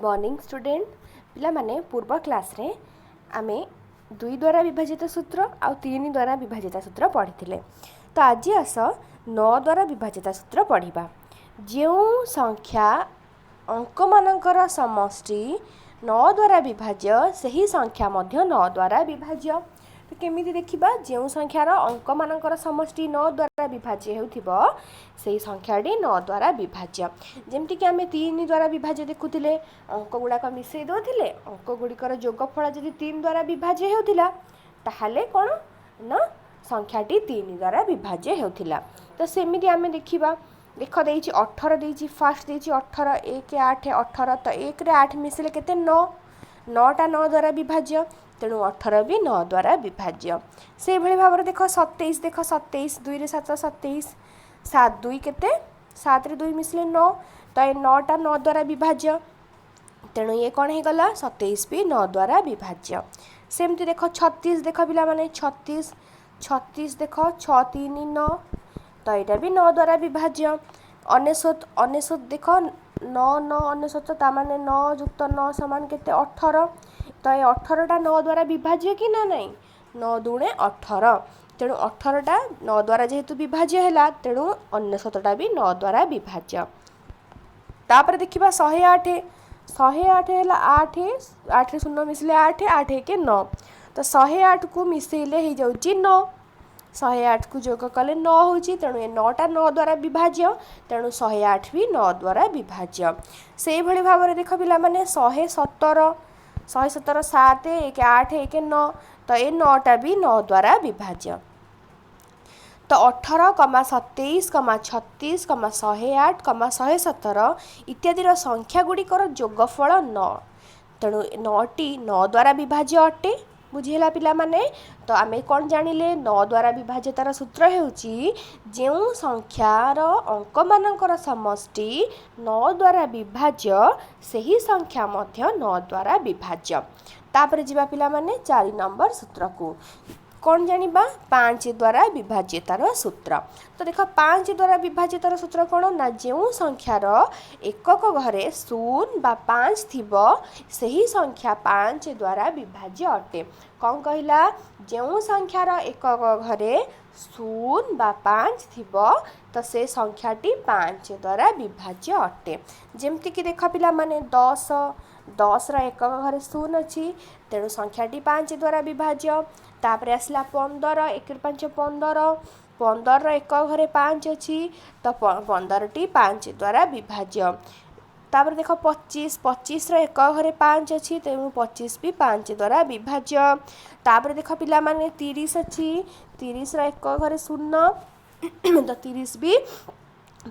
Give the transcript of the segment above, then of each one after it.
Morning student पिला माने पूर्व क्लास रे आमे 2 द्वारा विभाजित सूत्र आ 3 द्वारा विभाजित सूत्र पढ़ी तो आज आस 9 द्वारा विभाजित सूत्र पढ़ा जो संख्या अंक मानकर समष्टि 9 द्वारा विभाज्य सही संख्या मध्य 9 द्वारा विभाज्य तो केमी देखा जो संख्यार अंक मानकर समष्टि 9 द्वारा विभाज्य हो संख्याटी 9 द्वारा विभाज्य जमतीक आम 3 द्वारा विभाज्य देखुले अंक गुड़ाक मिसई दौले अंक गुड़िकर जोगफल जदि 3 द्वारा विभाज्य होता ताहले कौन ना संख्याटी 3 द्वारा विभाज्य होता तो सेमती आम देखा देख दे 18 देती फास्ट देती 18 1 8 18 तो 1 रे 8 मिसले के 9 9टा 9 द्वारा विभाज्य तेणु 18 भी 9 द्वारा विभाज्य से भाई भाव देख 27 देख 27 2 रे 7 27 7 2 केते 7 रे 2 मिसले 9 तो ये 9टा 9 द्वारा विभाज्य तेणु ये कौन हो गला 27 भी 9 द्वारा विभाज्य सेमती देख 36 देख पिला माने 36 36 देख 6 3 9 तो यहाँ भी 9 द्वारा विभाज्य 99 देख 9 9 99 ताने 9 युक्त 9 समान केते 18 तो ये 18टा 9 द्वारा विभाज्य कि ना नहीं 9 दूणे 18 तेणु 18टा 9 द्वारा जेहेतु विभाज्य है तेणु 99टा भी 9 द्वारा विभाज्य तापर देखिबा 108 108 है 8 8 शून्य मिसले 8 8 1 9 तो 108 को मिसेले हो जाउची 9 108 को जोग कले 9 होची तेणु ये 9टा 9 द्वारा विभाज्य तेणु 108 भी 9 द्वारा विभाज्य से भली भाव में देख पिला माने 117 117 7 1 8 1 9 तो ये 9टा भी 9 द्वारा विभाज्य तो 18 27 36 108 117 इत्यादि संख्या गुड़िकर जोगफल 9 तेणु 9टी 9 द्वारा विभाज्य अटे बुझेला पिला माने तो आमे कौन जानिले 9 द्वारा विभाज्यतार सूत्र हेउची जो संख्यार अंक मानकर समष्टि 9 द्वारा विभाज्य सही संख्या मध्य 9 द्वारा विभाज्य तापर जिबा पिला माने 4 नंबर सूत्र को कौन जानिबा 5 द्वारा विभाज्यतार सूत्र तो देख 5 द्वारा विभाज्यतार सूत्र कौन ना जो संख्यार एकक घरे 0 बा 5 थिबो सही संख्या 5 द्वारा विभाज्य अटे कौन कहला जो संख्यार एकक घरे 0 बा 5 थिबो तो से संख्याटी 5 द्वारा विभाज्य अटे जेमती कि देख पिला माने 10 10 रा एकक घरे 0 अच्छी तेणु संख्याटी 5 द्वारा विभाज्य तापर आसला 15 1 5 15 15 रा एकक घरे 5 अच्छी तो 15टी 5 द्वारा विभाज्य तापर देख 25 25 रा एकक घरे 5 अच्छी तेणु 25 भी 5 द्वारा विभाज्य तापर देख पिला माने 30 अच्छी 30 रा एकक घरे 0 तो 30 भी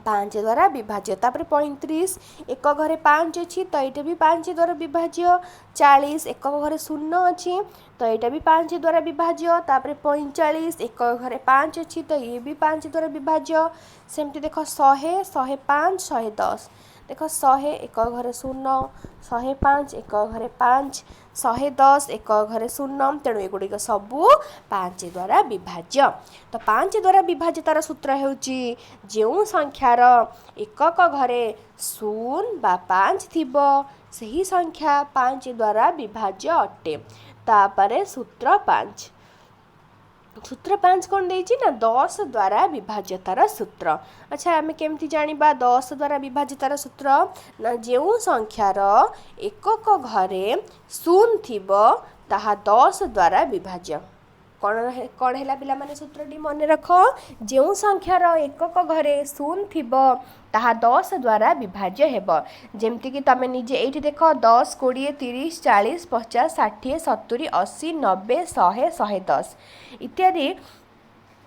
5 द्वारा विभाज्य तापर 35 एक घरे 5 अच्छी तो ये भी 5 द्वारा विभाज्य 40 एक घरे 0 अच्छी तो ये भी 5 द्वारा विभाज्य तापर 45 एक घरे 5 अच्छी तो ये भी 5 द्वारा विभाज्य सेमती देख 100 105 110 देख 100 एक घरे 0 105 एक घरे 5 110 एक घरे 0 तेणु एगुड़िक सबू 5 द्वारा विभाज्य तो 5 द्वारा विभाज्यतार सूत्र हेउची जो संख्यार एकक घरे 0 बा 5 थिबो सही संख्या 5 द्वारा विभाज्य अटे तापरे सूत्र 5 सूत्र 5 कौन देछि ना 10 द्वारा विभाज्यतार सूत्र अच्छा आमे केमती जानिबा 10 द्वारा विभाज्यतार सूत्र ना जो संख्यार एकक घरे 0 थिबो ताहा 10 द्वारा विभाज्य कौन है पिला माने सूत्रटी मन रख जो संख्यार एकक घरे 0 थिबो ताहा 10 द्वारा विभाज्य हेबो जेमती कि तमे निजे एठी देख 10 20 30 40 50 60 70 80 90 100 110 इत्यादि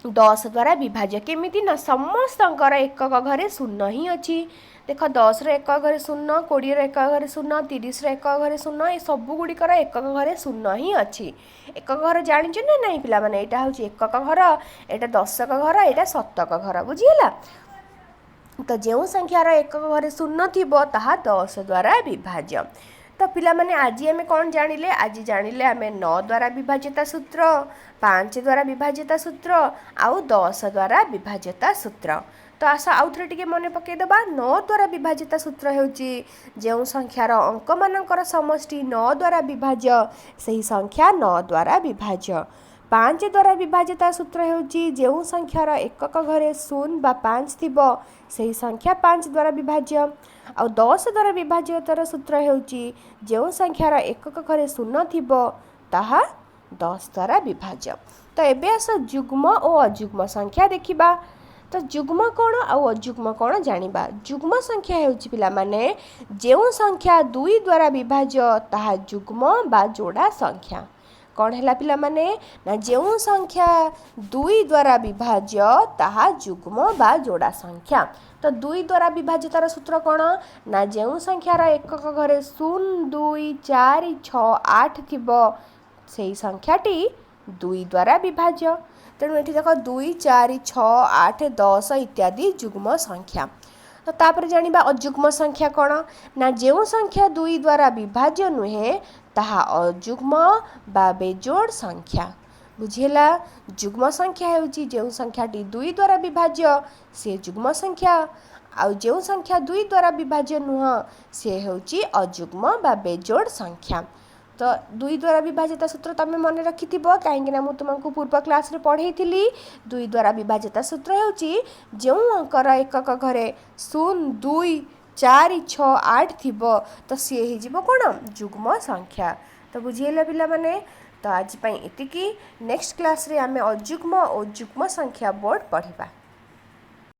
10 द्वारा विभाज्य केमिति ना समस्तंकर एकक घरे 0 ही अच्छी देख 10 रो एकक घरे 0 20 रो एकक घरे 0 30 रो एकक घरे 0 ये सबू गुड़िकर एकक घरे 0 ही अच्छी एकक घर जानिछु ना नहीं पिला माने एटा होची एकक घर एटा दशक घर एटा शतक घर बुझिला तो जो संख्यार एकक घरे 0 थिबो ताहा 10 द्वारा विभाज्य तो पिला माने आज आम कौन जानिले आज जानिले आम 9 द्वारा विभाज्यता सूत्र 5 द्वारा विभाज्यता सूत्र आउ 10 द्वारा विभाज्यता सूत्र तो आस आउ थे टिके मन पकईदे 9 द्वारा विभाजित सूत्र होउची जो संख्यार अंक मानकर समष्टि 9 द्वारा विभाज्य सही संख्या 9 द्वारा विभाज्य 5 द्वारा विभाजित सूत्र होउची जो संख्यार एकक घरे 0 बा 5 थिबो सही संख्या 5 द्वारा विभाज्य आ 10 द्वारा विभाज्यतार सूत्र होउची जो संख्यार एकक घरे 0 थिबो ताहा 10 द्वारा विभाज्य। तो एबे आस जुग्म और अजुग्म संख्या देखिबा। तो जुग्म कौन आउ अजुग्म कौन जानिबा। जुग्म संख्या हेउची पिला माने जो संख्या 2 द्वारा विभाज्य ताहा जुग्म बा जोड़ा संख्या। कौन है पिला माने ना जो संख्या 2 द्वारा विभाज्य ताहा जुग्म बा जोड़ा संख्या। तो 2 द्वारा विभाजितार सूत्र कौन ना जो संख्यार एकक घरे 0 2 4 6 8 थिबो सेही संख्याटी 2 द्वारा विभाज्य। तेणु ये देख 2 4 6 8 10 इत्यादि जुग्म संख्या। तो तापर जानिबा अजुग्म संख्या कौन ना जो संख्या 2 द्वारा विभाज्य नुहे ताहा अजुग्म बा बेजोड़ संख्या। बुझेला जुग्म संख्या हेउची जो संख्याटी 2 द्वारा विभाज्य से जुग्म संख्या आउ जो संख्या 2 द्वारा विभाज्य नुह से हेउची अजुग्म बा बेजोड़ संख्या। तो 2 द्वारा विभाजित सूत्र तुम मन रखि कहीं तुमको पूर्व क्लास रे पढ़ई 2 द्वारा विभाजित सूत्र होउची जो अंकर एकक घरे 0 2 4 6 8 थिबो तो सी हो कौन जुग्म संख्या। तो बुझीला पिला माने। तो आज एतिकी नेक्स्ट क्लास रे आमे अजुग्म और जुग्म संख्या बोर्ड पढ़िबा।